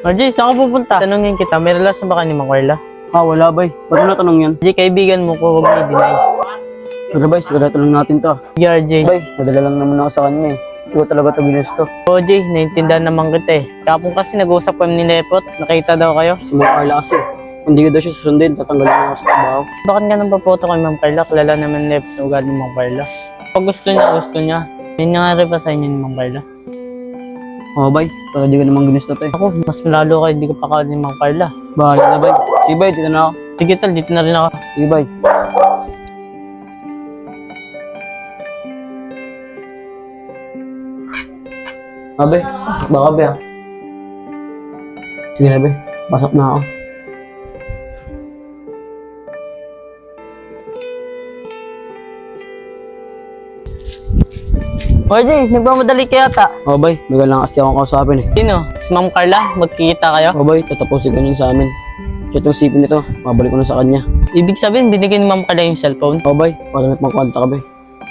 RJ, saan ka pupunta? Tanungin kita, may relasyon ba kayo ni Mang Carla? Wala bay. Ba't mo natanong yan? RJ, kaibigan mo ko, huwag mo i-deny. Pero bay, siguro tanong natin to. Sige, RJ. Bay, nadala lang naman ako sa kanya eh. Hindi ko talaga ito ginusto. Oo, Jay, naiintindihan naman kita eh. Kapon kasi nag-uusap kami ni Lepot, nakita daw kayo. Si Mang Carla kasi, hindi ko daw siya susundin, tatanggalin mo ako sa trabaho. Bakit nga nang papoto kay Mang Carla? Kilala naman Lepot na ugali ni Mang Carla. Pag gusto niya, gusto niya. May nangyari pa sa inyo ni Mang Carla? Oo bay, pero hindi ko naman ginusto to eh. Ako, mas malalo kayo, hindi ko pa ni Mang Carla. Bahala na bay. Sige bay, dito na ako. Sige tal, dito na rin ako. Sige bay. Abe, baka be ha. Sige na be, pasok na ako. RJ, nagmamadali kaya ata. Oo bay, may lang kasi akong kausapin eh. Sino? Si Ma'am Carla? Magkikita kayo? Oo bay, tatapusin ko yun sa amin. Kaya itong sipin nito, mabalik ko na sa kanya. Ibig sabihin, binigyan ni Ma'am Carla yung cellphone? Oo bay, para may pangkonta ka bay.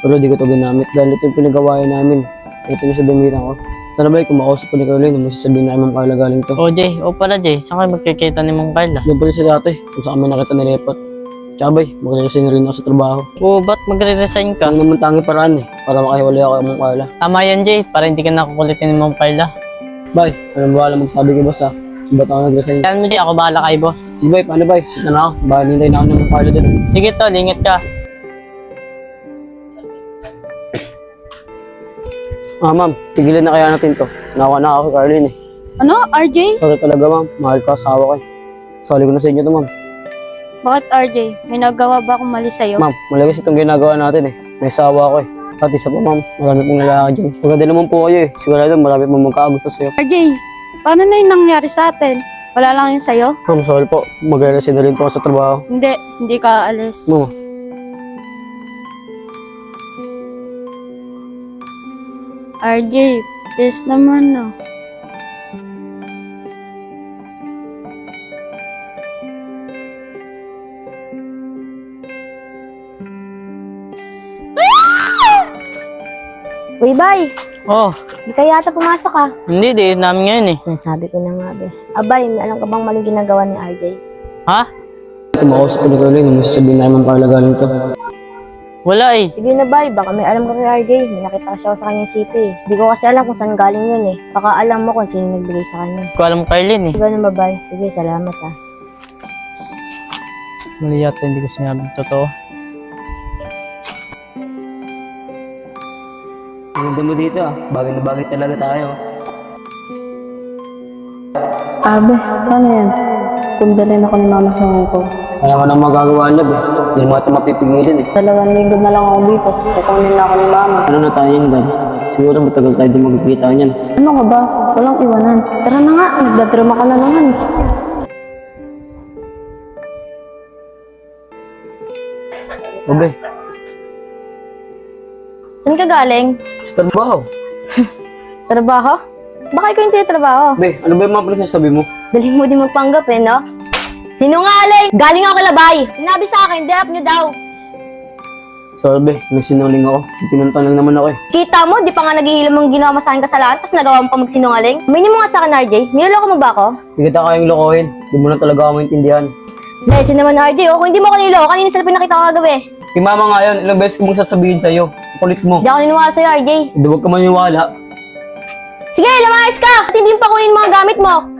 Pero di ko ito ginamit dahil ito yung pinagawain namin. Ito na sa damitan ko. Sana bay, kung makausap ko ni Caroline, may sasabihin na Ma'am Carla galing to. O Jay, o pala Jay, saan kayo magkikita ni Ma'am Carla? Doon pala siya dati, kung saan kami nakita ni Repot. Tsaka bay, magre-resign rin ako sa trabaho. O ba't magre-resign ka? Ang naman tangi paraan eh, para makahiwalay ako kay Ma'am Carla. Tama yan Jay, para hindi ka nakukulitin ni Ma'am Carla. Bay, anong bahala magsabi kay boss ha? Ba't ako nag-resign? Yan mo Jay, ako bahala kay boss. Sige bay, paano bay? Sit na ako. Baka nintay na ako ng Ma'am Carla dun. Sige tol, ingat ka. Ma'am, tigilan na kaya natin to. Nawa na ako kay Carlin eh. Ano, RJ? Sorry talaga ma'am, mahal ko asawa ko eh. Sorry ko na sa inyo to ma'am. Bakit RJ? May nagawa ba akong mali sa'yo? Ma'am, malagas itong ginagawa natin eh. May asawa ko eh. At isa pa ma'am, marami pong lalaki dyan. Maganda naman po kayo eh. Sigurado marami pong magkakagusto sa'yo. RJ, paano na yung nangyari sa atin? Wala lang yun sa'yo? Ma'am, sorry po. Mag-resign na rin po ako sa trabaho. Hindi ka aalis. Ma'am, RJ, please naman no. Uy, bay! Oh, Di ka yata pumasok ah. hindi di, namin ngayon eh. Sinasabi ko na nga be. Abay, may alam ka bang maling ginagawa ni RJ? Ha? kung makausap ko ni Caroline, may sasabihin na Ma'am Carla galing to. Wala eh. Sige na bay, baka may alam ka kay RJ. May nakita siya sa kanyang city eh. Di ko kasi alam kung saan galing yun eh. Baka alam mo kung sino nagbigay sa kanya. Hindi ko alam Carlin eh. Sige na ba bay? Sige, salamat ah. Mali yata, hindi ko sinabing totoo. Ang ganda mo dito ah. Bagay na bagay talaga tayo. Abe, paano yan? Kung dalhin ako ni mama sa Hong Kong. Wala ko nang magagawa lab eh. Hindi mo ito mapipigilin eh. 2 linggo na lang ako dito. Kukunin na ako ni mama. Ano na tayo yun Dan? Siguro matagal tayo din magkikita niyan. Ano ka ba? Walang iwanan. Tara na nga, nagdadrama ka na naman. Obe, Saan ka galing? sa trabaho. Trabaho? Baka ikaw yung trabaho. Be, ano ba yung mga pinagsasabi mo? Daling mo din magpanggap eh, no? Sinungaling! Galing ako kalabay! Sinabi sa akin, dirap niyo daw. Sorry be, may sinungaling ako. Pinuntan lang naman ako eh. Kita mo, di pa nga naghihilom ang ginawa mo sa akin kasalanan, tapos nagawa mo pa magsinungaling? Aminin mo nga sa akin, RJ. Niloloko mo ba ako? Hindi kita kayang lokohin. Hindi mo na talaga ako maintindihan. Medyo naman, RJ. O, kung hindi mo ako niloloko, kanina sila pinakita ko kagabi. Kay mama nga yun, ilang beses ko mong sasabihin sa'yo. Kulit mo. Hindi ako niniwala sa'yo, RJ. Hindi huwag ka maniwala. Sige, lumayas ka! At hindi mo pa kunin mga gamit mo.